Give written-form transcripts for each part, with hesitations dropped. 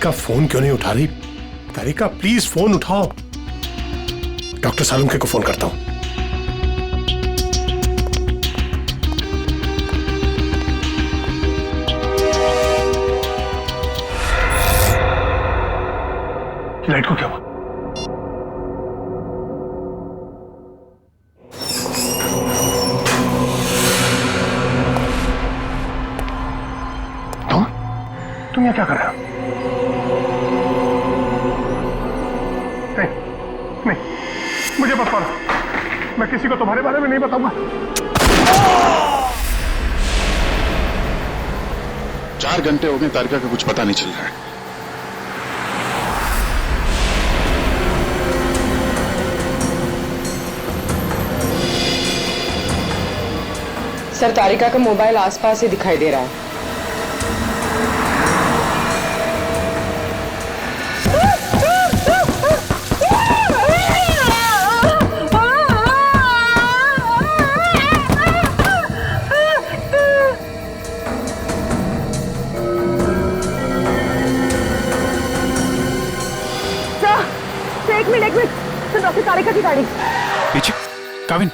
तारिका phone क्यों नहीं उठा रही? तारिका प्लीज फोन उठाओ। डॉक्टर सालुंखे को फोन करता हूं। लाइट को क्या हुआ? तुम यहाँ क्या कर रहे हो? नहीं, मुझे मत मारो। मैं किसी को तुम्हारे बारे में नहीं बताऊंगा। 4 घंटे हो गए, तारिका का कुछ पता नहीं चल रहा है। सर, तारिका का मोबाइल आसपास ही दिखाई दे रहा है। एक मिनट सर, डॉक्टर तारिका की गाड़ी पीछे। काविन,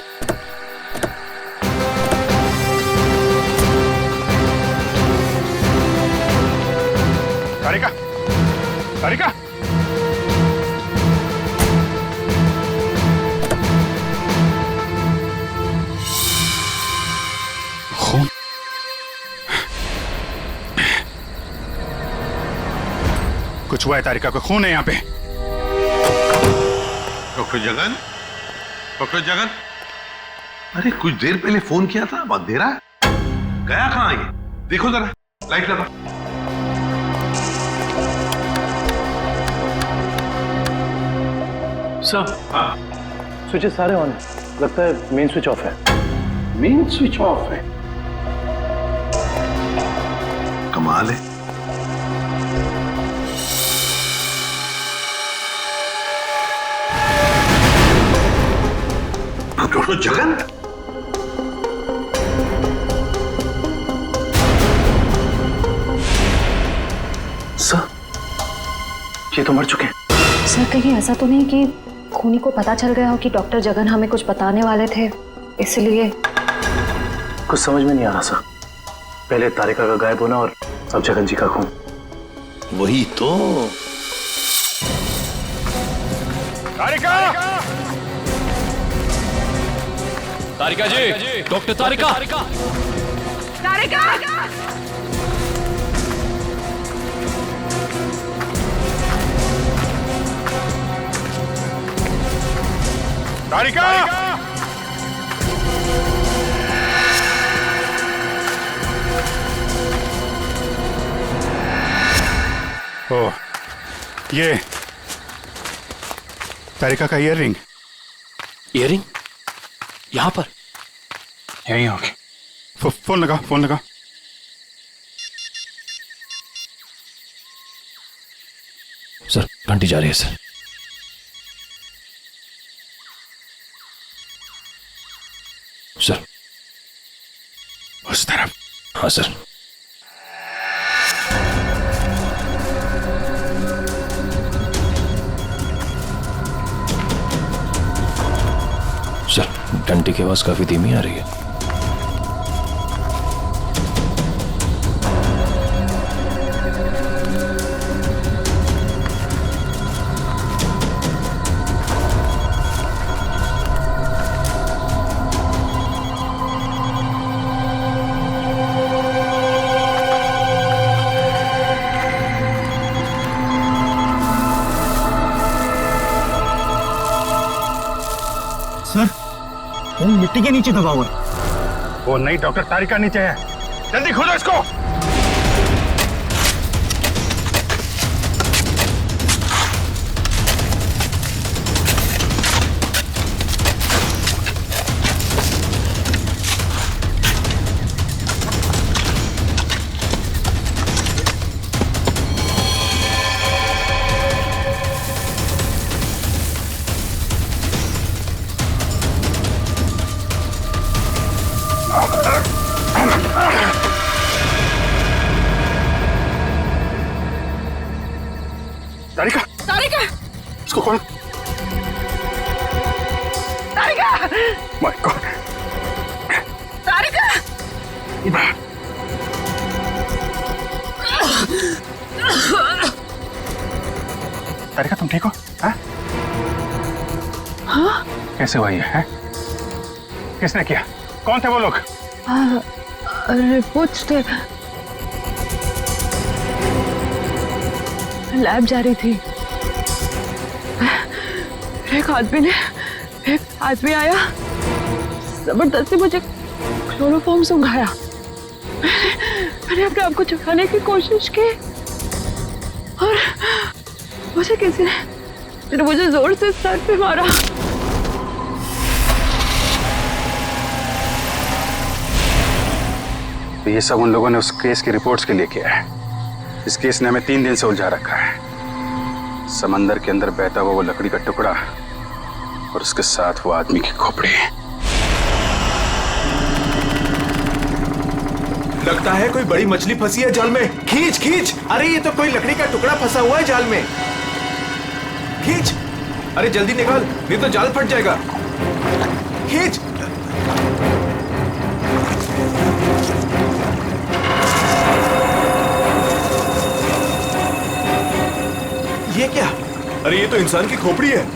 तारिका, तारिका, खून। कुछ हुआ है? तारिका को खून है यहाँ पे। डॉक्टर जगन, डॉक्टर जगन, अरे कुछ देर पहले फोन किया था, बहुत देर है। गया कहाँ ये? देखो जरा, लाइट लगा। सर, हाँ, स्विचेस सारे ऑन है। लगता है मेन स्विच ऑफ है। मेन स्विच ऑफ है? कमाल है। डॉक्टर जगन, सर, ये तो मर चुके हैं। सर, कहीं ऐसा तो नहीं कि खूनी को पता चल गया हो कि डॉक्टर जगन हमें कुछ बताने वाले थे, इसलिए? कुछ समझ में नहीं आ रहा सर। पहले तारिका का गायब होना और अब जगन जी का खून। वही तो। तारिका! तारिका जी, डॉक्टर तारिका! तारिका! तारिका! ओह, ये तारिका का ईयररिंग। ईयररिंग यहाँ पर? यहीं होगी। फोन लगा, फोन लगा। सर, घंटी जा रही है सर। सर, उस तरफ। हाँ सर। सर, घंटी की आवाज काफी धीमी आ रही है। फोन मिट्टी के नीचे दबा हुआ है। वो नहीं, डॉक्टर तारिका नीचे है। जल्दी खोलो इसको। इसको कौन? तारिका! My God! तारिका! तारिका, तुम ठीक हो? हाँ? हाँ? कैसे हुआ ये है? किसने किया? कौन थे वो लोग? रिपोर्ट्स थे, लैब जा रही थी। एक आदमी आया, जबरदस्ती मुझे क्लोरोफॉर्म सुंघाया। मैंने अपने आप को छुपाने की कोशिश की और मुझे किसी ने मुझे जोर से सर पे मारा। तो ये सब उन लोगों ने उस केस की रिपोर्ट्स के लिए किया है। इस केस ने हमें 3 दिन से उलझा रखा है। समंदर के अंदर बहता हुआ वो लकड़ी का टुकड़ा और उसके साथ वो आदमी की खोपड़ी। लगता है कोई बड़ी मछली फंसी है जाल में। खींच खींच! अरे ये तो कोई लकड़ी का टुकड़ा फंसा हुआ है जाल में। खींच! अरे जल्दी निकाल, नहीं तो जाल फट जाएगा। खींच! ये क्या? अरे ये तो इंसान की खोपड़ी है।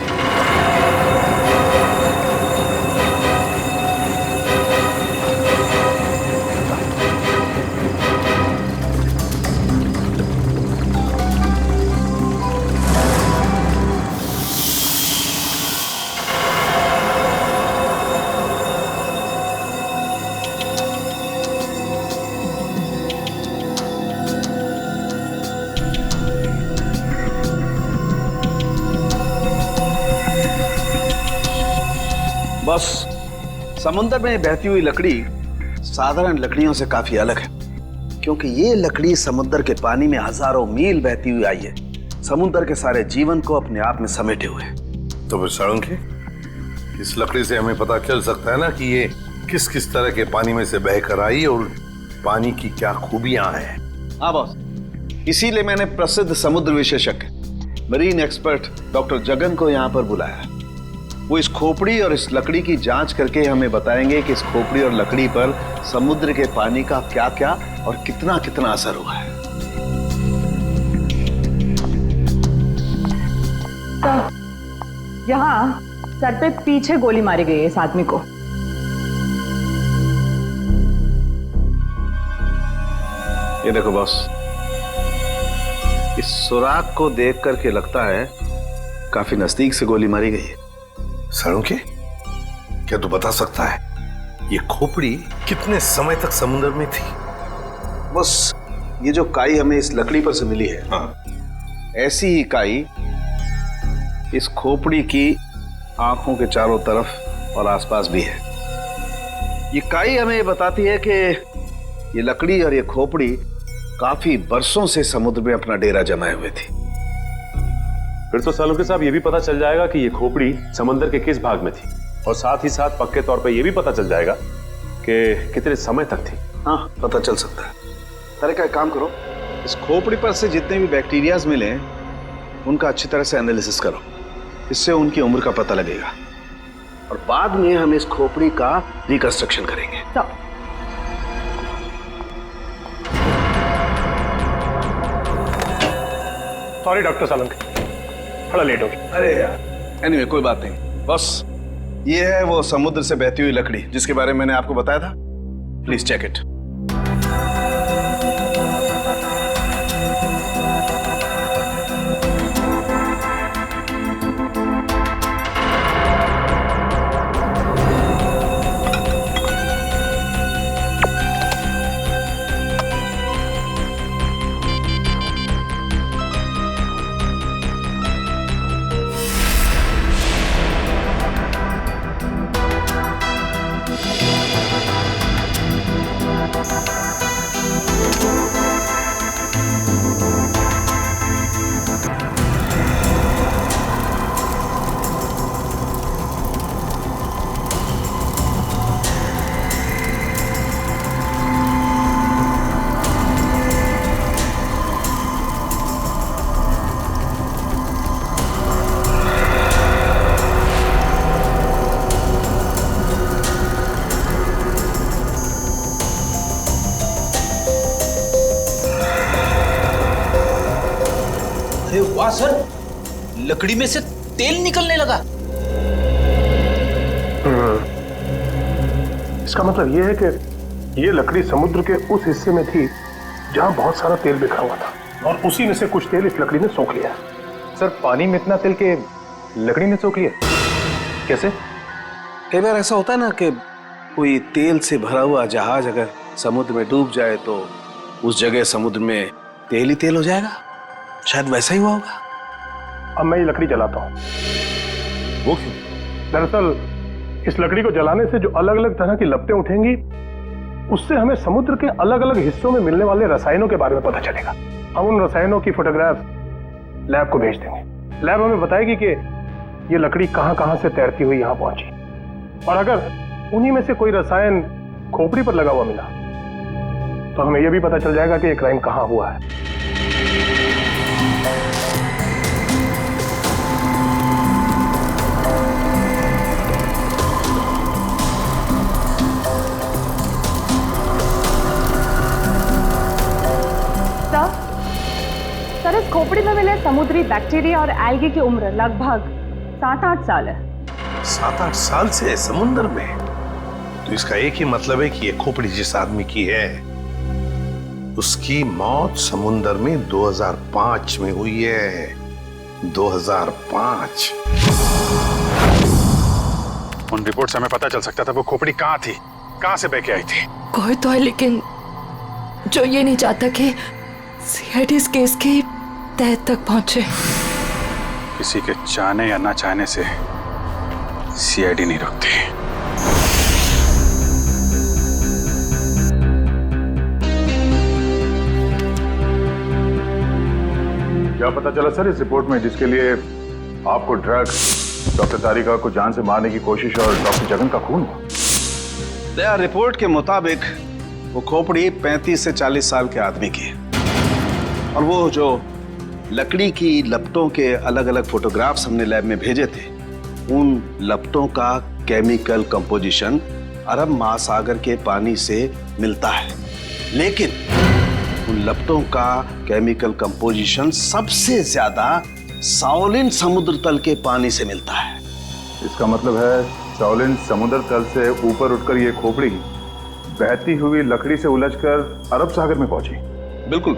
बस समुद्र में बहती हुई लकड़ी साधारण लकड़ियों से काफी अलग है, क्योंकि ये लकड़ी समुद्र के पानी में हजारों मील बहती हुई आई है, समुद्र के सारे जीवन को अपने आप में समेटे हुए। तो फिर साळुंखे, इस लकड़ी से हमें पता चल सकता है ना कि ये किस किस तरह के पानी में से बहकर आई और पानी की क्या खूबियां हैं। हाँ बॉस, इसीलिए मैंने प्रसिद्ध समुद्र विशेषज्ञ मरीन एक्सपर्ट डॉक्टर जगन को यहाँ पर बुलाया। वो इस खोपड़ी और इस लकड़ी की जांच करके हमें बताएंगे कि इस खोपड़ी और लकड़ी पर समुद्र के पानी का क्या क्या और कितना कितना असर हुआ है। तो यहाँ सर पे पीछे गोली मारी गई है इस आदमी को। ये देखो बॉस, इस सुराग को देख करके लगता है काफी नजदीक से गोली मारी गई है। साळुंखे, क्या तू बता सकता है ये खोपड़ी कितने समय तक समुद्र में थी? बस ये जो काई हमें इस लकड़ी पर से मिली है, हाँ, ऐसी ही काई इस खोपड़ी की आंखों के चारों तरफ और आसपास भी है। ये काई हमें ये बताती है कि ये लकड़ी और ये खोपड़ी काफी बरसों से समुद्र में अपना डेरा जमाए हुए थी। फिर तो साळुंखे साहब ये भी पता चल जाएगा कि ये खोपड़ी समंदर के किस भाग में थी, और साथ ही साथ पक्के तौर पे ये भी पता चल जाएगा कि कितने समय तक थी। हाँ, पता चल सकता है। तारिका, एक काम करो, इस खोपड़ी पर से जितने भी बैक्टीरियाज मिले उनका अच्छी तरह से एनालिसिस करो, इससे उनकी उम्र का पता लगेगा और बाद में हम इस खोपड़ी का रिकंस्ट्रक्शन करेंगे। सॉरी डॉक्टर साळुंखे, थोड़ा लेट हो गया। अरे यार, एनीवे कोई बात नहीं। बस ये है वो समुद्र से बहती हुई लकड़ी जिसके बारे में मैंने आपको बताया था। Please check it. वाह सर, लकड़ी में से तेल निकलने लगा। इसका मतलब ये है कि ये लकड़ी समुद्र के उस हिस्से में थी जहां बहुत सारा तेल बिखरा हुआ था, और उसी में से कुछ तेल इस लकड़ी ने सोख लिया। सर पानी में इतना तेल के लकड़ी ने सोख लिया, कैसे? कई बार ऐसा होता है ना कि कोई तेल से भरा हुआ जहाज अगर समुद्र में डूब जाए तो उस जगह समुद्र में तेल ही तेल हो जाएगा। शायद वैसा ही हुआ होगा। अब मैं ये लकड़ी जलाता हूँ। वो क्यों? दरअसल इस लकड़ी को जलाने से जो अलग अलग तरह की लपटें उठेंगी, उससे हमें समुद्र के अलग अलग हिस्सों में मिलने वाले रसायनों के बारे में पता चलेगा। हम उन रसायनों की फोटोग्राफ लैब को भेज देंगे। लैब हमें बताएगी कि ये लकड़ी कहां कहां से तैरती हुई यहां पहुंची, और अगर उन्हीं में से कोई रसायन खोपड़ी पर लगा हुआ मिला तो हमें यह भी पता चल जाएगा कि ये क्राइम कहां हुआ है। सर, इस खोपड़ी में मिले समुद्री बैक्टीरिया और एल्गी की उम्र लगभग 7-8 साल है। 7-8 साल से समुद्र में? तो इसका एक ही मतलब है कि ये खोपड़ी जिस आदमी की है उसकी मौत समुद्र में 2005 में हुई है। 2005। उन रिपोर्ट से हमें पता चल सकता था वो खोपड़ी कहाँ थी, कहाँ से बह के आई थी। कोई तो है लेकिन जो ये नहीं चाहता कि सीआईडी इस केस की तह तक पहुंचे। किसी के चाहने या ना चाहने से सीआईडी नहीं रुकती। क्या पता चला सर इस रिपोर्ट में, जिसके लिए आपको ड्रग, डॉक्टर तारिका को जान से मारने की कोशिश और डॉक्टर जगन का खून हुआ? रिपोर्ट के मुताबिक वो खोपड़ी 35 से 40 साल के आदमी की है, और वो जो लकड़ी की लपटों के अलग अलग फोटोग्राफ्स हमने लैब में भेजे थे, उन लपटों का केमिकल कंपोजिशन अरब महासागर के पानी से मिलता है, लेकिन उन लपटों का केमिकल कंपोजिशन सबसे ज्यादा साओलिन समुद्र तल के पानी से मिलता है। इसका मतलब है साओलिन समुद्र तल से ऊपर उठकर ये खोपड़ी बहती हुई लकड़ी से उलझकर अरब सागर में पहुंची। बिल्कुल।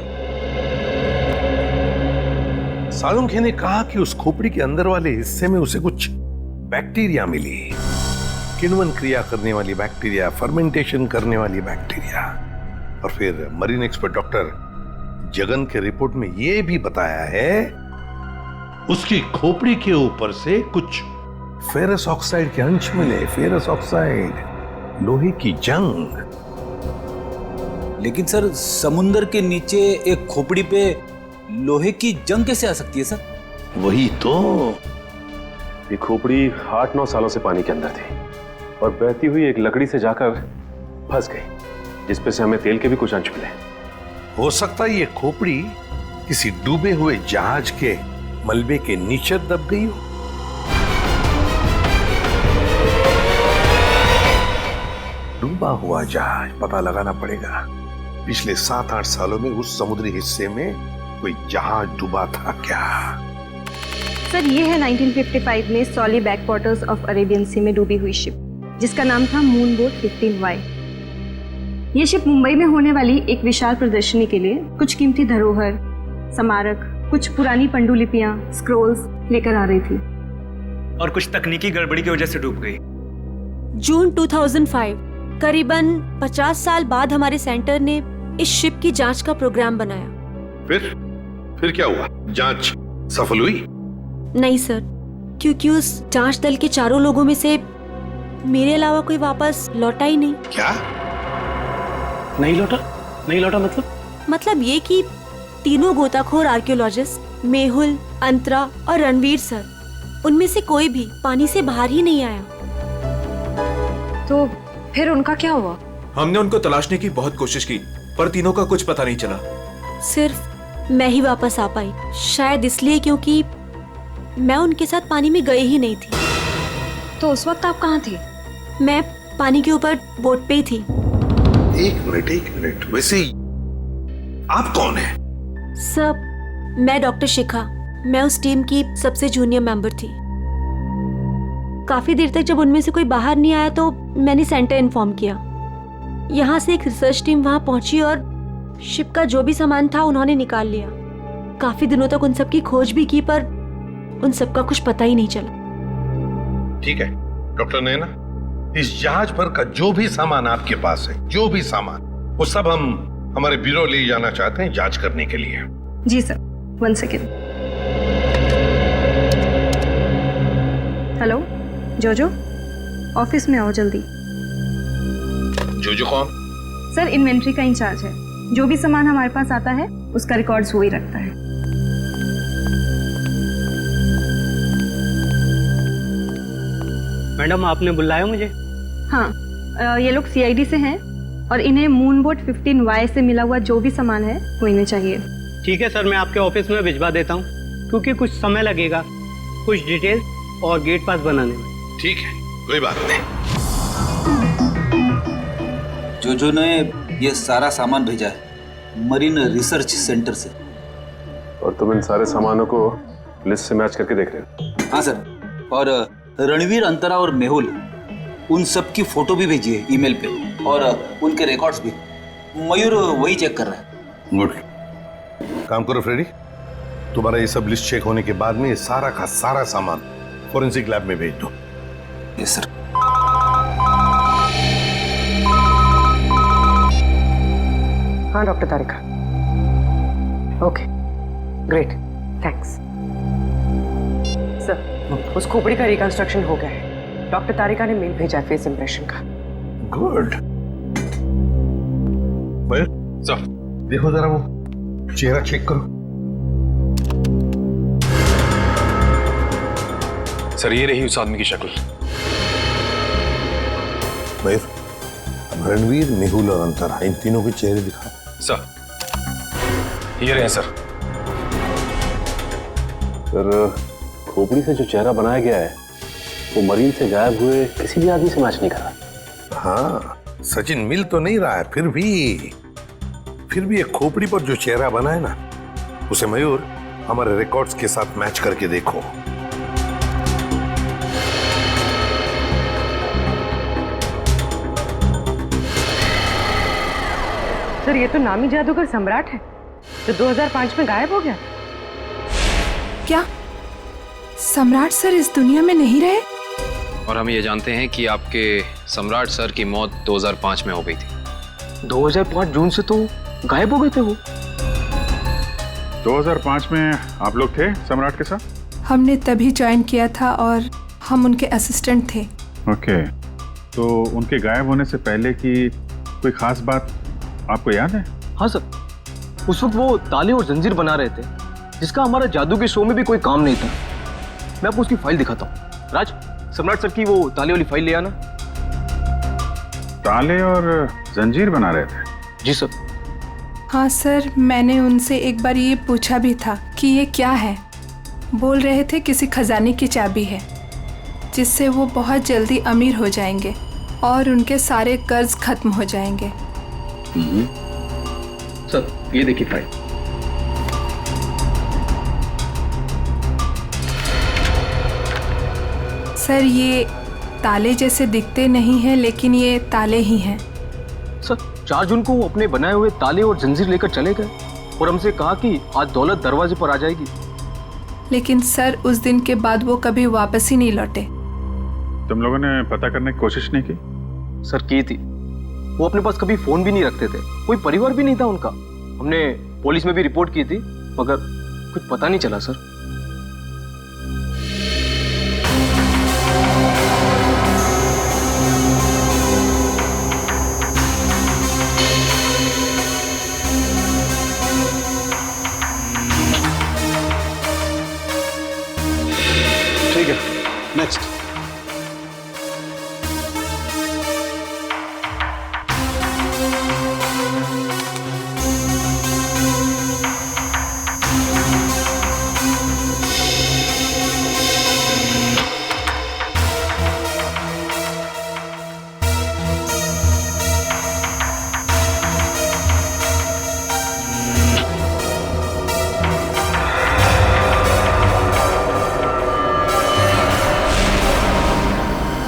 सालुंखे ने कहा कि उस खोपड़ी के अंदर वाले हिस्से में उसे कुछ बैक्टीरिया मिली, किण्वन क्रिया करने वाली बैक्टीरिया, फर्मेंटेशन करने वाली बैक्टीरिया। और फिर मरीन एक्सपर्ट डॉक्टर जगन के रिपोर्ट में यह भी बताया है उसकी खोपड़ी के ऊपर से कुछ फेरस ऑक्साइड के अंश मिले। फेरस ऑक्साइड, लोहे की जंग। लेकिन सर, समुद्र के नीचे एक खोपड़ी पे लोहे की जंग कैसे आ सकती है सर? वही तो। ये खोपड़ी 8-9 सालों से पानी के अंदर थी और बहती हुई एक लकड़ी से जाकर फंस गई, जिसपे से हमें तेल के भी कुछ अंश मिले। हो सकता है ये खोपड़ी किसी डूबे हुए जहाज के मलबे के नीचे दब गई हो। डूबा हुआ जहाज, पता लगाना पड़ेगा पिछले 7-8 सालों में उस समुद्री हिस्से में कोई जहाज डूबा था क्या? सर, ये है 1955 में सॉली बैकवाटर्स ऑफ अरेबियन सी में डूबी हुई शिप, जिसका नाम था मून बोट 15Y। ये शिप मुंबई में होने वाली एक विशाल प्रदर्शनी के लिए कुछ कीमती धरोहर, स्मारक, कुछ पुरानी पंडुलिपियां, स्क्रोल्स लेकर आ रही थी, और कुछ तकनीकी गड़बड़ी की वजह से डूब गई। जून 2005, करीबन 50 साल बाद हमारे सेंटर ने इस शिप की जांच का प्रोग्राम बनाया। फिर क्या हुआ? जांच सफल हुई? नहीं सर, क्योंकि उस जांच दल के चारों लोगों में से मेरे अलावा कोई वापस लौटा ही नहीं। क्या? नहीं लौटा? नहीं लौटा मतलब ये कि तीनों गोताखोर आर्कियोलॉजिस्ट, मेहुल, अंतरा और रणवीर सर, उनमें से कोई भी पानी से बाहर ही नहीं आया। तो फिर उनका क्या हुआ? हमने उनको तलाशने की बहुत कोशिश की, पर तीनों का कुछ पता नहीं चला। सिर्फ मैं ही वापस आ पाई, शायद इसलिए क्योंकि मैं उनके साथ पानी में गई ही नहीं थी। तो उस वक्त आप कहाँ थे? मैं पानी के ऊपर बोट पे ही थी। एक मिनट, वैसे आप कौन है? सब, मैं डॉक्टर शिखा, मैं उस टीम की सबसे जूनियर मेंबर थी। काफी देर तक जब उनमें से कोई बाहर नहीं आया तो मैंने सेंटर इन्फॉर्म किया। यहाँ से एक रिसर्च टीम वहां पहुंची और शिप का जो भी सामान था उन्होंने निकाल लिया। काफी दिनों तक उन सब की खोज भी की पर उन सब का कुछ पता ही नहीं चला। ठीक है डॉक्टर नैना, इस जहाज पर का जो भी सामान आपके पास है, जो भी सामान, वो सब हम हमारे ब्यूरो ले जाना चाहते हैं जांच करने के लिए। जी सर, 1 सेकेंड। हेलो जोजो, ऑफिस में आओ जल्दी। जोजो कौन? सर इन्वेंट्री का इंचार्ज है। जो भी सामान हमारे पास आता है उसका रिकॉर्ड्स वो ही रखता है। मैडम आपने बुलाया मुझे? हाँ, ये लोग सीआईडी से हैं और इन्हें मून बोट 15Y से मिला हुआ जो भी सामान है वो इन्हें चाहिए। ठीक है सर, मैं आपके ऑफिस में भिजवा देता हूँ, क्योंकि कुछ समय लगेगा कुछ डिटेल और गेट पास बनाने में। ठीक है, कोई बात नहीं। जो ने ये सारा सामान भेजा है मरीन रिसर्च सेंटर से। और तुम इन सारे सामानों को लिस्ट से मैच करके देख रहे हो? हाँ सर, और रणवीर, अंतरा और मेहुल, उन सब की फोटो भी भेजी है ईमेल पे, और उनके रिकॉर्ड्स भी। मयूर वही चेक कर रहा है। गुड, काम करो फ्रेडी, तुम्हारा ये सब लिस्ट चेक होने के बाद में ये सारा का सारा सामान फोरेंसिक लैब में भेज दो। Yes sir. हाँ डॉक्टर तारिका, ओके ग्रेट, थैंक्स सर। उस खोपड़ी का रिकंस्ट्रक्शन हो गया है। डॉक्टर तारिका ने मेल भेजा है फेस इंप्रेशन का। गुड। सर देखो जरा वो चेहरा चेक करो। सर ये रही उस आदमी की शक्ल। मयूर, अब रणवीर, मेहुल और अंतरा, इन तीनों के चेहरे दिखा। सर ये रहे सर। सर खोपड़ी से जो चेहरा बनाया गया है वो मरीन से गायब हुए किसी भी आदमी से मैच नहीं कर रहा। हाँ सचिन, मिल तो नहीं रहा है, फिर भी एक खोपड़ी पर जो चेहरा बना है ना, उसे मयूर हमारे रिकॉर्ड्स के साथ मैच करके देखो। सर ये तो नामी जादूगर सम्राट है जो 2005 में गायब हो गया। क्या सम्राट सर इस दुनिया में नहीं रहे? और हम ये जानते हैं कि आपके सम्राट सर की मौत 2005 में हो गई थी। 2005 जून से तो गायब हो गए थे वो। 2005 में आप लोग थे सम्राट के साथ? हमने तभी ज्वाइन किया था और हम उनके असिस्टेंट थे। ओके, तो उनके गायब होने से पहले की कोई खास बात आपको याद है? हाँ सर, उस वक्त वो ताले और जंजीर बना रहे थे, जिसका हमारा जादू के शो में भी कोई काम नहीं था। मैं आपको उसकी फाइल दिखाता हूँ। राज, सम्राट सर की वो ताले वाली फाइल ले आना। ताले और जंजीर बना रहे थे? जी सर। हाँ सर, मैंने उनसे एक बार ये पूछा भी था कि ये क्या है। बोल रहे थे किसी खजाने की चाबी है जिससे वो बहुत जल्दी अमीर हो जाएंगे और उनके सारे कर्ज खत्म हो जाएंगे। सर ये देखिए फाइल। सर ये ताले जैसे दिखते नहीं हैं, लेकिन ये ताले ही हैं। सर 4 जून को वो अपने बनाए हुए ताले और जंजीर लेकर चले गए और हमसे कहा कि आज दौलत दरवाजे पर आ जाएगी। लेकिन सर उस दिन के बाद वो कभी वापस ही नहीं लौटे। तुम लोगों ने पता करने की कोशिश नहीं की? सर की थी। वो अपने पास कभी फोन भी नहीं रखते थे, कोई परिवार भी नहीं था उनका। हमने पुलिस में भी रिपोर्ट की थी मगर कुछ पता नहीं चला सर। ठीक है, नेक्स्ट।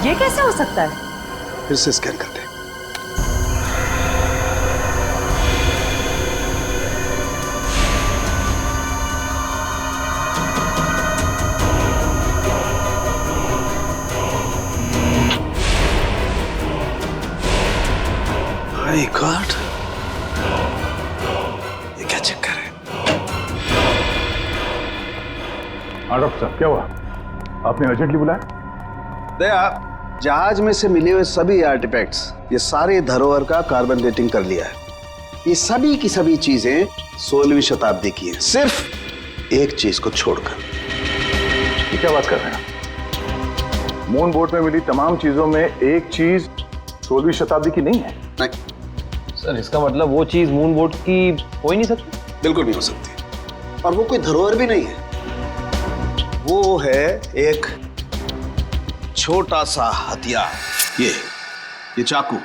ये कैसे हो सकता है? फिर से स्कैन करते हैं। माय गॉड, ये क्या चक्कर है? हाँ डॉक्टर साहब, क्या हुआ? आपने अर्जेंटली बुलाया? दया, जहाज में से मिले हुए सभी आर्टिफैक्ट्स, ये सारे धरोहर का कार्बन डेटिंग कर लिया है। ये सभी की सभी चीजें 16वीं शताब्दी की हैं, सिर्फ एक चीज को छोड़कर। ये क्या बात कर रहे हैं? मून बोट में मिली तमाम चीजों में एक चीज 16वीं शताब्दी की नहीं है? नहीं सर, इसका मतलब वो चीज मून बोट की हो ही नहीं सकती? बिल्कुल नहीं हो सकती, और वो कोई धरोहर भी नहीं है। वो है एक छोटा सा हथियार, ये चाकू,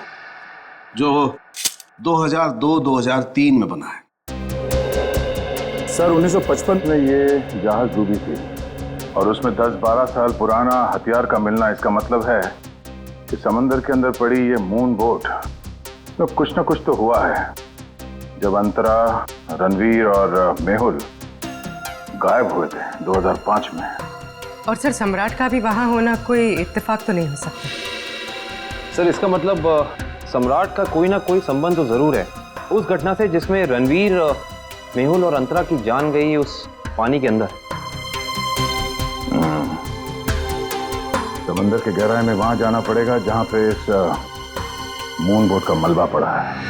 जो 2002-2003 में बना है। सर 1955 में ये जहाज डूबी थी और उसमें 10-12 साल पुराना हथियार का मिलना, इसका मतलब है कि समंदर के अंदर पड़ी ये मून बोट में कुछ ना कुछ तो हुआ है। जब अंतरा, रणवीर और मेहुल गायब हुए थे 2005 में। और सर सम्राट का भी वहां होना कोई इत्तेफाक तो नहीं हो सकता? सर इसका मतलब सम्राट का कोई ना कोई संबंध तो जरूर है उस घटना से जिसमें रणवीर, मेहुल और अंतरा की जान गई उस पानी के अंदर। समंदर के गहराई में वहां जाना पड़ेगा जहां पे इस मून बोट का मलबा पड़ा है।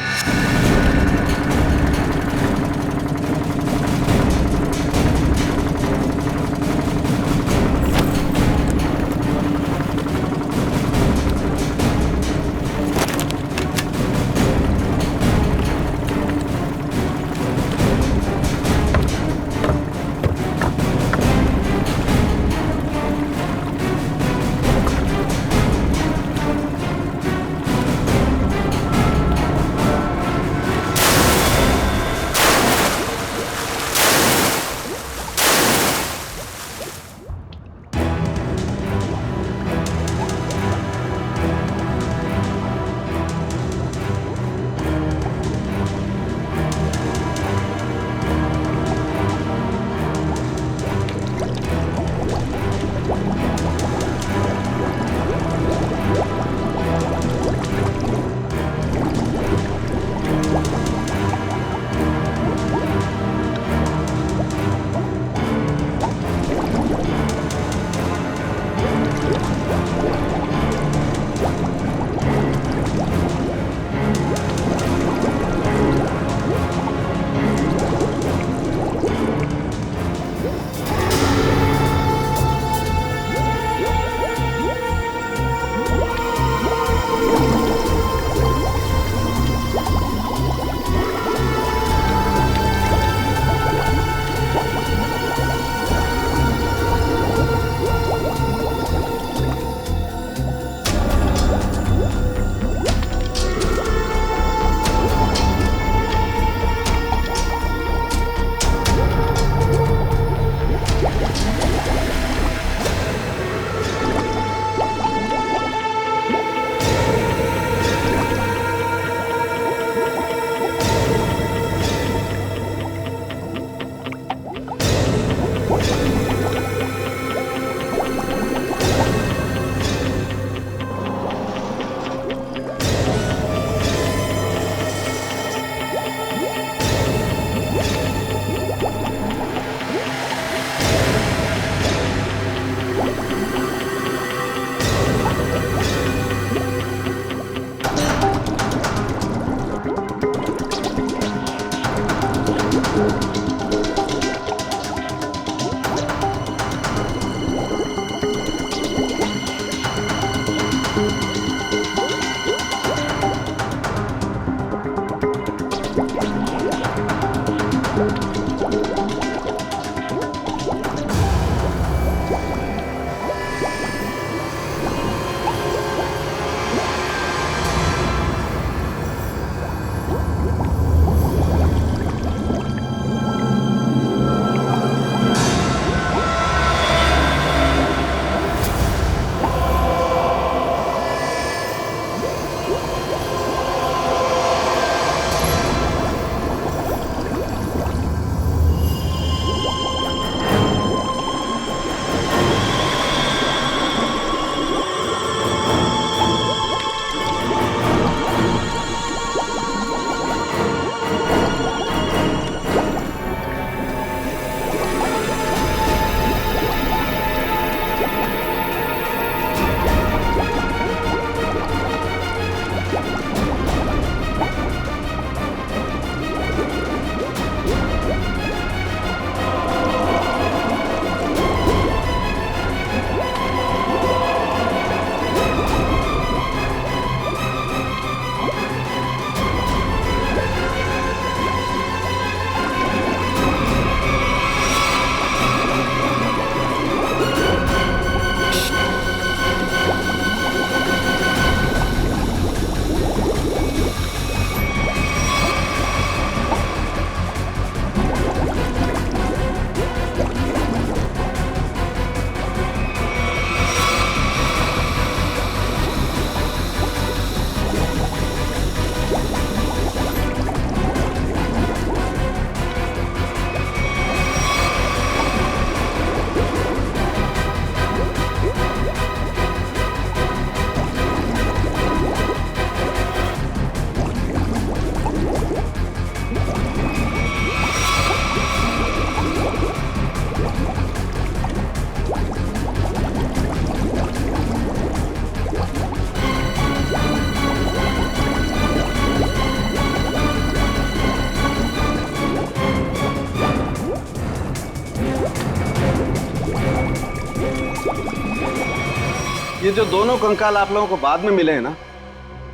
ये जो दोनों कंकाल आप लोगों को बाद में मिले हैं ना,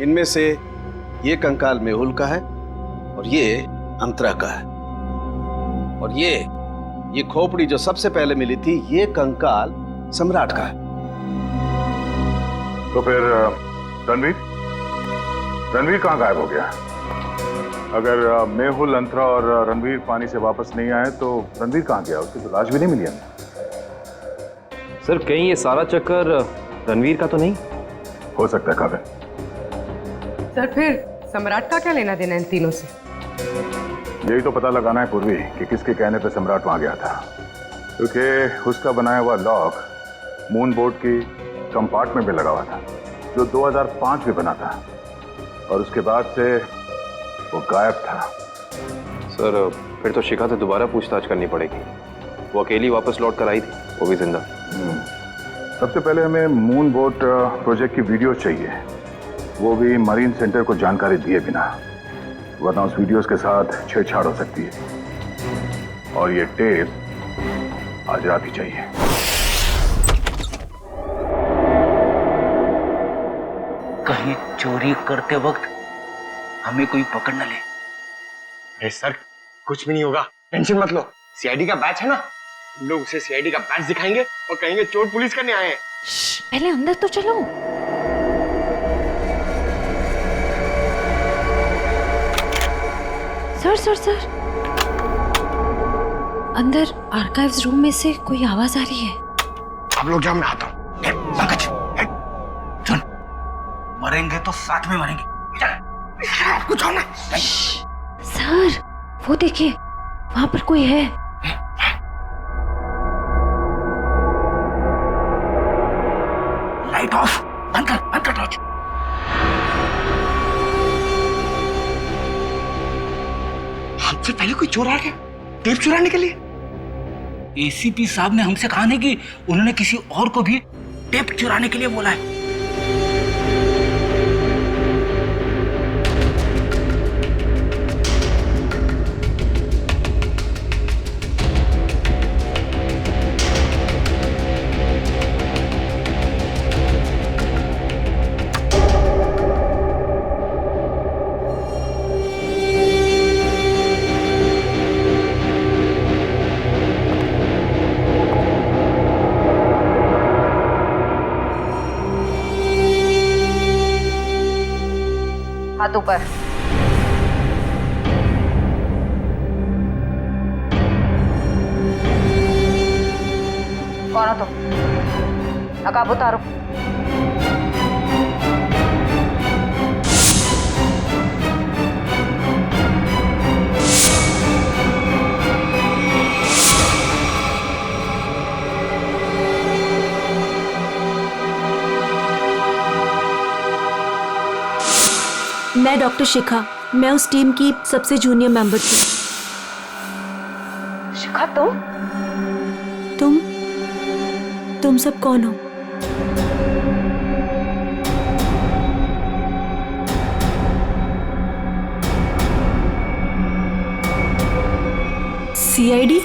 इनमें से ये कंकाल मेहुल का है और ये अंतरा का है। और ये खोपड़ी जो सबसे पहले मिली थी, ये कंकाल सम्राट का है। तो फिर रणवीर कहाँ गायब हो गया? अगर मेहुल, अंतरा और रणवीर पानी से वापस नहीं आए तो रणवीर कहाँ गया? उसकी तो लाश भी नहीं मिली हमें। सर कहीं ये सारा चक्कर रणवीर का तो नहीं हो सकता है काबिल। सर फिर सम्राट का क्या लेना देना इन तीनों से? यही तो पता लगाना है पूर्वी कि किसके कहने पे सम्राट वहां गया था, क्योंकि उसका बनाया हुआ लॉक मून बोर्ड की कंपार्टमेंट में लगा हुआ था, जो 2005 में बना था, और उसके बाद से वो गायब था। सर फिर तो शिखा से दोबारा पूछताछ करनी पड़ेगी। वो अकेली वापस लौट कर आई थी, वो भी जिंदा। सबसे पहले हमें मून बोट प्रोजेक्ट की वीडियो चाहिए, वो भी मरीन सेंटर को जानकारी दिए बिना, वरना उस वीडियोस के साथ छेड़छाड़ हो सकती है। और ये टेप आज रात ही चाहिए। कहीं चोरी करते वक्त हमें कोई पकड़ न ले। अरे सर कुछ भी नहीं होगा, टेंशन मत लो। सीआईडी का बैच है ना, लोग उसे सीआईडी का बैच दिखाएंगे और कहेंगे चोर पुलिस करने आए हैं। पहले अंदर तो चलो। सर अंदर आर्काइव्स रूम में से कोई आवाज आ रही है। आप लोग जाओ, मैं आता हूँ। सुन, मरेंगे तो साथ में मरेंगे। आपको जाओ ना। सर वो देखिए, वहां पर कोई है। लाइट ऑफ, बंद कर टॉर्च। हमसे पहले कोई चोर आ गया टेप चुराने के लिए। एसीपी साहब ने हमसे कहा नहीं कि उन्होंने किसी और को भी टेप चुराने के लिए बोला है। हाथ ऊपर। कौन हो तुम? नकाब उतारो। मैं डॉक्टर शिखा, मैं उस टीम की सबसे जूनियर मेंबर थी। शिखा तुम सब कौन हो? सीआईडी?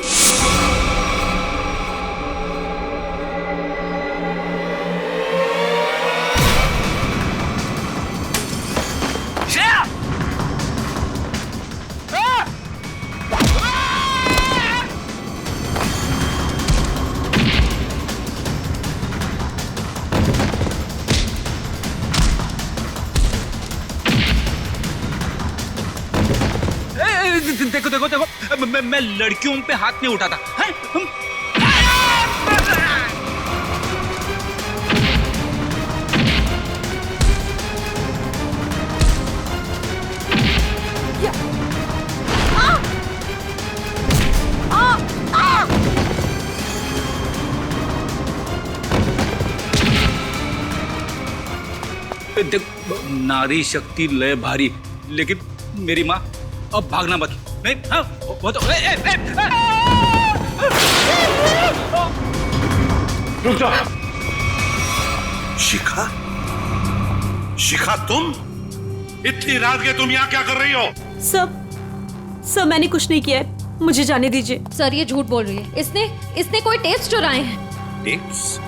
देखो मैं लड़कियों पे हाथ नहीं उठाता है? देख, नारी शक्ति लय भारी, लेकिन मेरी माँ अब भागना मत। नहीं, हाँ, वो तो रुक जाओ। शिखा तुम इतनी रात के तुम यहाँ क्या कर रही हो? सब मैंने कुछ नहीं किया है, मुझे जाने दीजिए। सर ये झूठ बोल रही है, इसने कोई टेप्स चुराए हैं। टेप्स?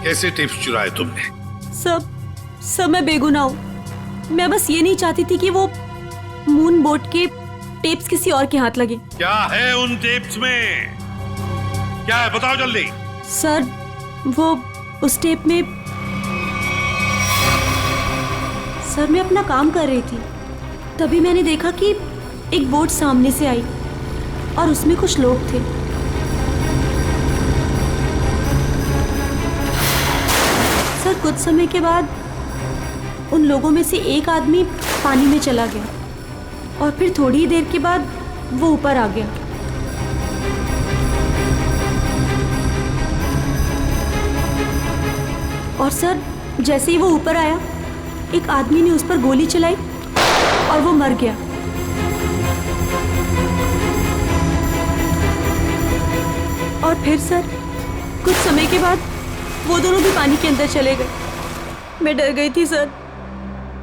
कैसे टिप्स चुराए तुमने? सब मैं बेगुनाह हूँ। मैं बस ये नहीं चाहती थी कि वो मून बोट के टेप्स किसी और के हाथ लगे। क्या है उन टेप्स में? क्या है बताओ जल्दी। सर वो उस टेप में सर मैं अपना काम कर रही थी, तभी मैंने देखा कि एक बोट सामने से आई और उसमें कुछ लोग थे। सर कुछ समय के बाद उन लोगों में से एक आदमी पानी में चला गया और फिर थोड़ी ही देर के बाद वो ऊपर आ गया। और सर जैसे ही वो ऊपर आया, एक आदमी ने उस पर गोली चलाई और वो मर गया। और फिर सर कुछ समय के बाद वो दोनों भी पानी के अंदर चले गए। मैं डर गई थी सर,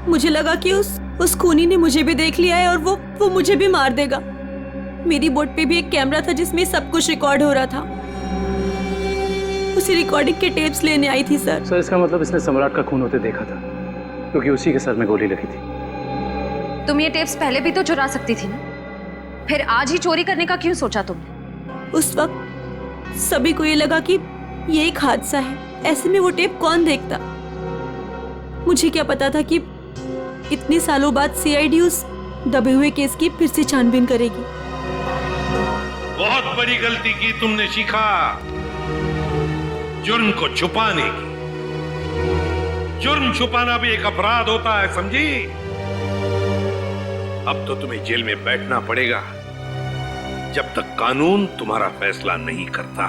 मुझे लगा कि उस खूनी ने मुझे भी देख लिया है और वो मुझे भी मार देगा। मेरी बोट पे भी एक कैमरा था जिसमें सब कुछ रिकॉर्ड हो रहा था। उसी रिकॉर्डिंग के टेप्स लेने आई थी सर। सर इसका मतलब इसने सम्राट का खून होते देखा था, क्योंकि उसी के सर में गोली लगी थी। तुम ये टेप्स पहले भी तो चुरा सकती थी ना, फिर आज ही चोरी करने का क्यों सोचा तुमने? उस वक्त सभी को ये लगा कि ये एक हादसा है, ऐसे में वो टेप कौन देखता। मुझे क्या पता था कि इतने सालों बाद सीआईडी उस दबे हुए केस की फिर से छानबीन करेगी। बहुत बड़ी गलती की तुमने शिखा, जुर्म को छुपाने की। जुर्म छुपाना भी एक अपराध होता है, समझी? अब तो तुम्हें जेल में बैठना पड़ेगा जब तक कानून तुम्हारा फैसला नहीं करता।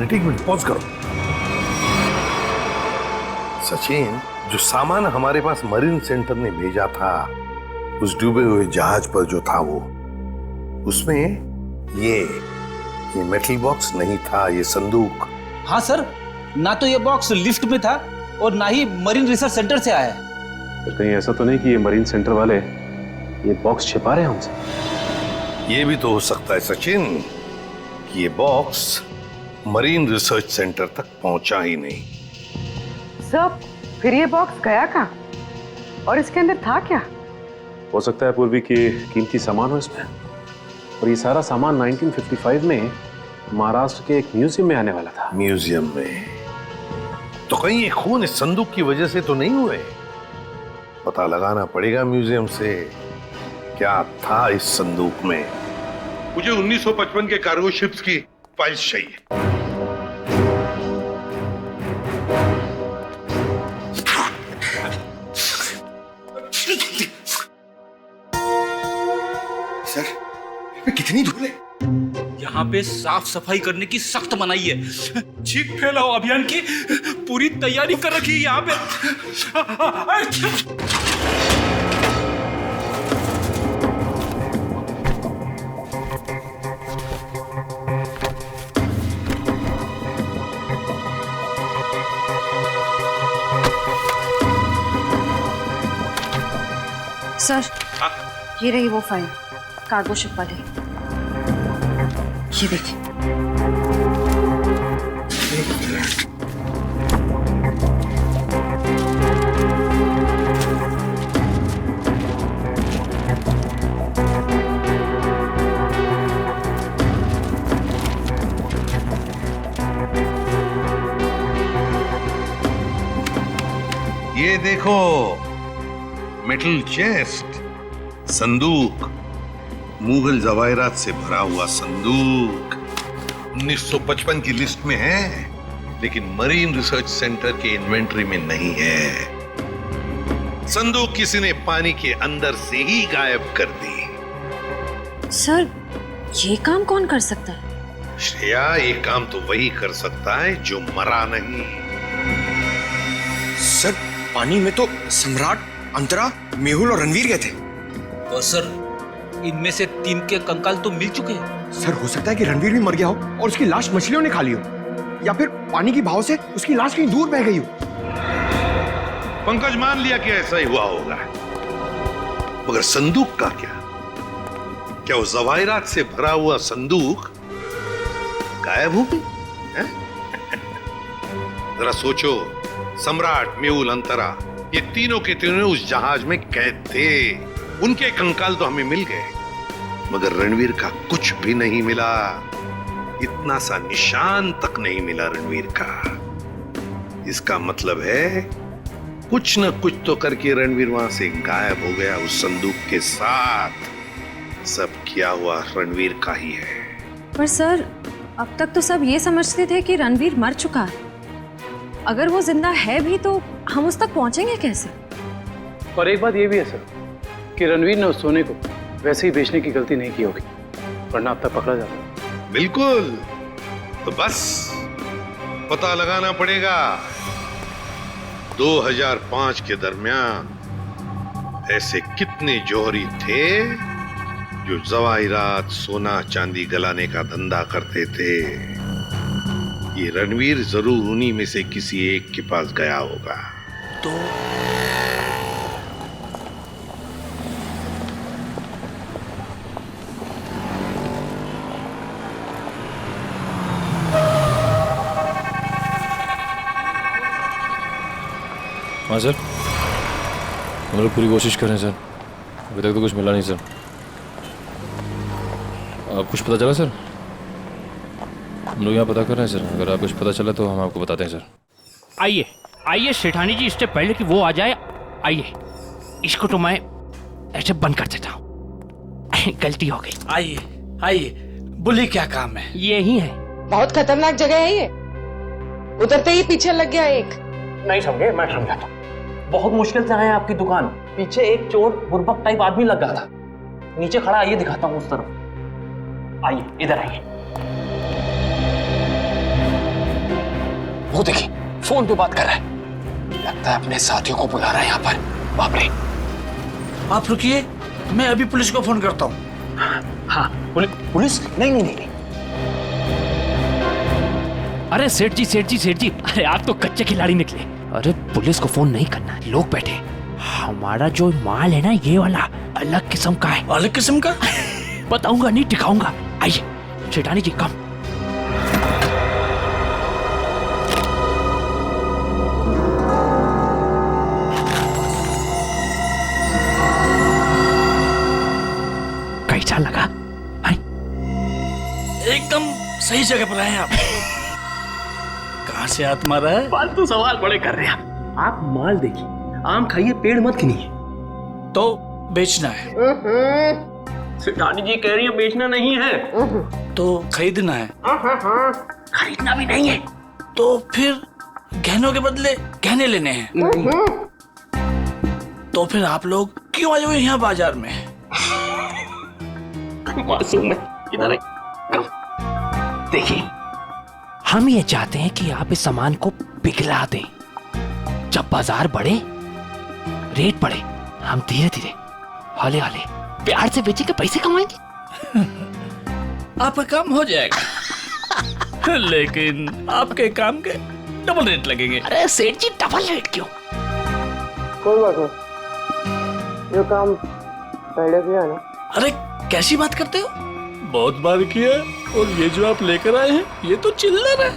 एक मिनट पॉज करो। सचिन, जो सामान हमारे पास मरीन सेंटर ने भेजा था उस डूबे हुए जहाज पर जो था वो, उसमें ये मेटल बॉक्स नहीं था, ये संदूक। हाँ सर, ना तो ये बॉक्स लिफ्ट में था और ना ही मरीन रिसर्च सेंटर से आया है। फिर कहीं ऐसा तो नहीं कि ये मरीन सेंटर वाले ये बॉक्स छिपा रहे हैं हमसे? ये भी तो हो सकता है सचिन कि ये बॉक्स मरीन रिसर्च सेंटर तक पहुंचा ही नहीं। सब फिर ये बॉक्स गया कहाँ और इसके अंदर था क्या? हो सकता है पूर्वी कि कीमती सामान हो इसमें, और ये सारा सामान 1955 में महाराष्ट्र के एक म्यूजियम में आने वाला था। म्यूजियम में? तो कहीं ये खून इस संदूक की वजह से तो नहीं हुए? पता लगाना पड़ेगा म्यूजियम से क्या था इस संदूक में। मुझे 1955 के कार्गो शिप्स की फाइल्स चाहिए। सर कितनी धूल है? यहाँ पे साफ सफाई करने की सख्त मनाही है। चीख फैलाओ अभियान की पूरी तैयारी कर रखी है यहाँ पे। सर ये रही वो फाइल कार्गो शिप वाली, ये देखिए। ये देखो, मेटल चेस्ट, संदूक, मुगल जवाहरात से भरा हुआ संदूक 1955 की लिस्ट में है, लेकिन मरीन रिसर्च सेंटर के इन्वेंटरी में नहीं है। संदूक किसी ने पानी के अंदर से ही गायब कर दी। सर ये काम कौन कर सकता है? श्रेया, ये काम तो वही कर सकता है जो मरा नहीं। सर पानी में तो सम्राट, अंतरा, मेहुल और रणवीर गए थे। और सर इनमें से 3 के कंकाल तो मिल चुके हैं। सर हो सकता है कि रणवीर भी मर गया हो और उसकी लाश मछलियों ने खा ली हो, या फिर पानी की बहाव से उसकी लाश कहीं दूर बह गई हो। पंकज मान लिया कि ऐसा ही हुआ होगा, मगर संदूक का क्या? क्या वो जवाहिरात से भरा हुआ संदूक गायब हो गई? जरा सोचो, सम्राट, मेहुल, अंतरा, ये तीनों के तीनों उस जहाज में कैद थे। उनके कंकाल तो हमें मिल गए, मगर रणवीर का कुछ भी नहीं मिला। इतना सा निशान तक नहीं मिला रणवीर का। इसका मतलब है कुछ न कुछ तो करके रणवीर वहां से गायब हो गया उस संदूक के साथ। सब किया हुआ रणवीर का ही है। पर सर, अब तक तो सब ये समझते थे कि रणवीर मर चुका है। अगर वो जिंदा है भी तो हम उस तक पहुंचेंगे कैसे? और एक बात ये भी है सर कि रणवीर ने उस सोने को वैसे ही बेचने की गलती नहीं की होगी, वरना अब तक पकड़ा जाता। बिल्कुल, तो बस पता लगाना पड़ेगा 2005 के दरमियान ऐसे कितने जौहरी थे जो जवाहिरात, सोना चांदी गलाने का धंधा करते थे। ये रणवीर जरूर उन्हीं में से किसी एक के पास गया होगा। तो हाँ सर, हम लोग पूरी कोशिश कर रहे हैं सर, अभी तक तो कुछ मिला नहीं सर। आप कुछ पता चला सर? हम लोग यहाँ पता कर रहे हैं सर, अगर आप कुछ पता चला तो हम आपको बताते हैं सर। आइए आइए सेठानी जी, इससे पहले कि वो आ जाए, आइए इसको तो मैं ऐसे बंद कर देता हूँ। गलती हो गई। आइए आइए, बोलिए क्या काम है? ये ही है। बहुत खतरनाक जगह है ये, उतरते ही पीछे लग गया एक। नहीं समझे, मैं समझाता। बहुत मुश्किल से आए आपकी दुकान, पीछे एक चोर बुर्बक टाइप आदमी लगा था, नीचे खड़ा। आइए दिखाता हूँ उस तरफ, आइए इधर आइए। वो देखिए फोन पे बात कर रहा है, लगता है अपने साथियों को बुला रहा है यहाँ पर। बाप रे! आप रुकिए, मैं अभी पुलिस को फोन करता हूँ। हाँ, पुलिस? नहीं। अरे सेठ जी, अरे आप तो कच्चे खिलाड़ी निकले। अरे पुलिस को फोन नहीं करना, लोग बैठे। हमारा जो माल है ना, ये वाला अलग किस्म का है। अलग किस्म का? बताऊंगा नहीं, दिखाऊंगा। आइए सेठानी जी, कम। कैसा लगा? एकदम सही जगह पर आए आप। कहाँ से हाथ मारा है? फालतू सवाल बड़े कर रहे हैं आप। माल देखिए, आम खाइए, पेड़ मत गिनिए। तो बेचना है? सेठानी जी कह रही है बेचना नहीं है, तो खरीदना है? खरीदना भी नहीं है। तो फिर गहनों के बदले गहने लेने हैं? तो फिर आप लोग क्यों आए हुए यहाँ बाजार में? मासूम है, इधर देखिए, हम ये चाहते हैं कि आप इस सामान को पिघला दें। जब बाजार बढ़े, रेट बढ़े, हम धीरे धीरे, हौले हौले, प्यार से बेचेंगे, पैसे कमाएंगे। आपका काम हो जाएगा। लेकिन आपके काम के डबल रेट लगेंगे। अरे सेठ जी, डबल रेट क्यों? कोई बात नहीं, जो काम पहले किया ना। अरे कैसी बात करते हो? बहुत बार किया, और ये जो आप लेकर आए हैं, ये तो चिल्लर है।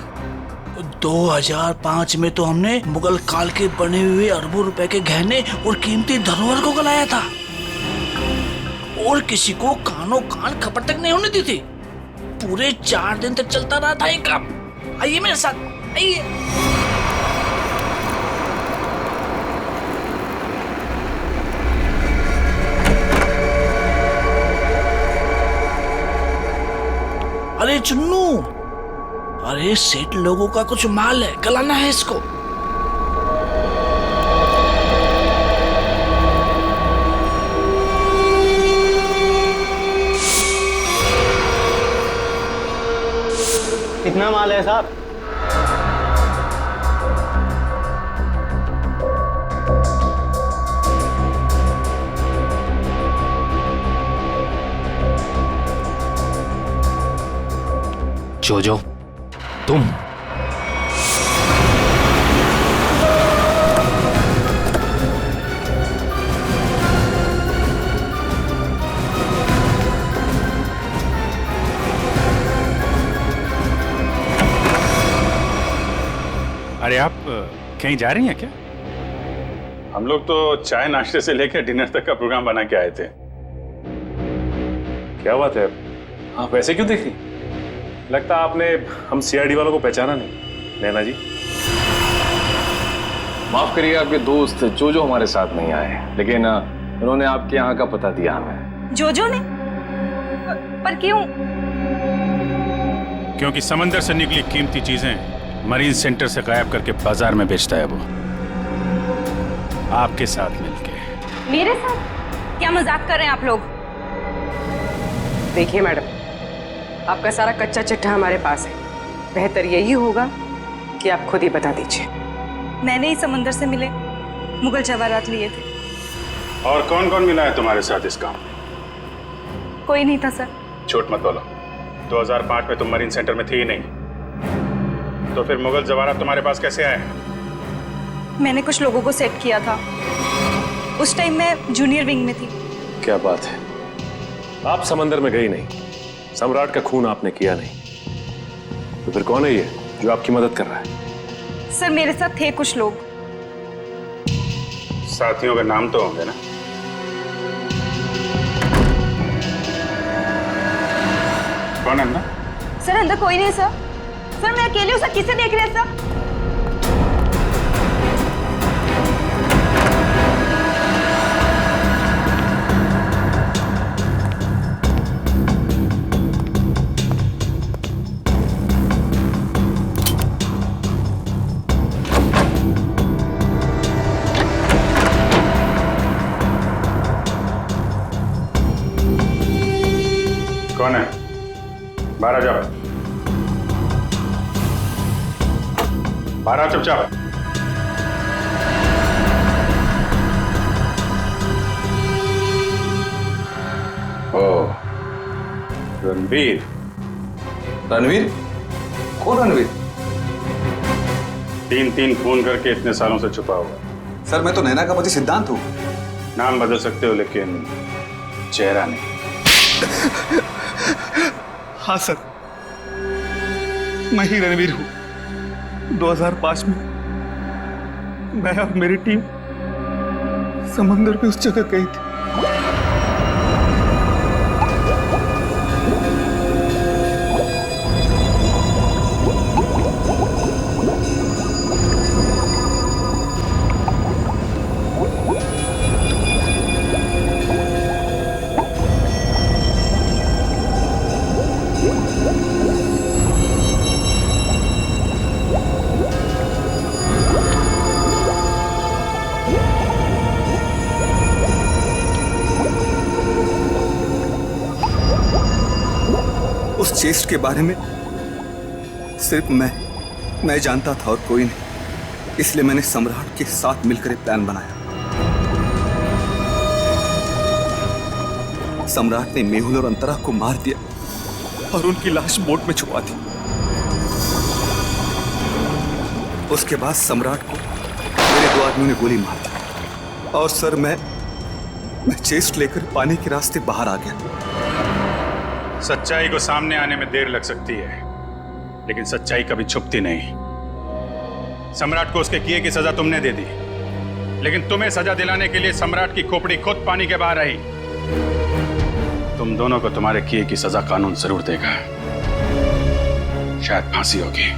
2005 में तो हमने मुगल काल के बने हुए अरबों रुपए के गहने और कीमती धरोहर को गलाया था, और किसी को कानों कान खबर तक नहीं होने दी थी। पूरे 4 दिन तक चलता रहा था ये काम। आइए मेरे साथ, आइए। अरे चुन्नू, अरे सेठ लोगों का कुछ माल है, गलाना है इसको। कितना माल है साहब? जोजो, तुम अरे आप कहीं जा रही हैं क्या? हम लोग तो चाय नाश्ते से लेकर डिनर तक का प्रोग्राम बना के आए थे। क्या बात है, आप वैसे क्यों देख रही? लगता आपने हम सीआईडी वालों को पहचाना नहीं। नैना जी, माफ करिए, आपके दोस्त जोजो हमारे साथ नहीं आए, लेकिन उन्होंने आपके यहाँ का पता दिया हमें। जोजो ने? पर क्यों? क्योंकि समंदर से निकली कीमती चीजें मरीन सेंटर से गायब करके बाजार में बेचता है वो, आपके साथ मिलके। मेरे साथ? क्या मजाक कर रहे हैं आप लोग? देखिए मैडम, आपका सारा कच्चा चिट्ठा हमारे पास है। बेहतर यही होगा कि आप खुद ही बता दीजिए। मैंने ही समंदर से मिले मुगल जवाहरात लिए थे। और कौन कौन मिला है तुम्हारे साथ इस काम में? कोई नहीं था सर। झूठ मत बोलो, 2005 में तुम मरीन सेंटर में थी ही नहीं, तो फिर मुगल जवाहरात तुम्हारे पास कैसे आए? मैंने कुछ लोगों को सेट किया था। उस टाइम मैं जूनियर विंग में थी। क्या बात है, आप समंदर में गई नहीं, सम्राट का खून आपने किया नहीं, तो फिर कौन है ये जो आपकी मदद कर रहा है? सर मेरे साथ थे कुछ लोग। साथियों का नाम तो होंगे ना? कौन अंदर? सर अंदर कोई नहीं सर। सर मैं अकेली हूँ सर, किसे देख रहे हैं सर? कौन है? बाहर आ जाओ, बाहर आओ चुपचाप। ओ, रणवीर। रणवीर? कौन रणवीर? 3 फोन करके इतने सालों से छुपा हुआ। सर मैं तो नैना का पति सिद्धांत हूँ। नाम बदल सकते हो लेकिन चेहरा नहीं। हाँ सर, मैं ही रणवीर हूँ। 2005 में मैं और मेरी टीम समंदर पे उस जगह गई थी। उस चेस्ट के बारे में सिर्फ मैं जानता था और कोई नहीं, इसलिए मैंने सम्राट के साथ मिलकर एक प्लान बनाया। सम्राट ने मेहुल और अंतरा को मार दिया और उनकी लाश बोट में छुपा दी। उसके बाद सम्राट को मेरे 2 आदमियों ने गोली मार दी और सर मैं चेस्ट लेकर पानी के रास्ते बाहर आ गया। सच्चाई को सामने आने में देर लग सकती है, लेकिन सच्चाई कभी छुपती नहीं। सम्राट को उसके किए की सजा तुमने दे दी, लेकिन तुम्हें सजा दिलाने के लिए सम्राट की खोपड़ी खुद पानी के बाहर आई। तुम दोनों को तुम्हारे किए की सजा कानून जरूर देगा, शायद फांसी होगी।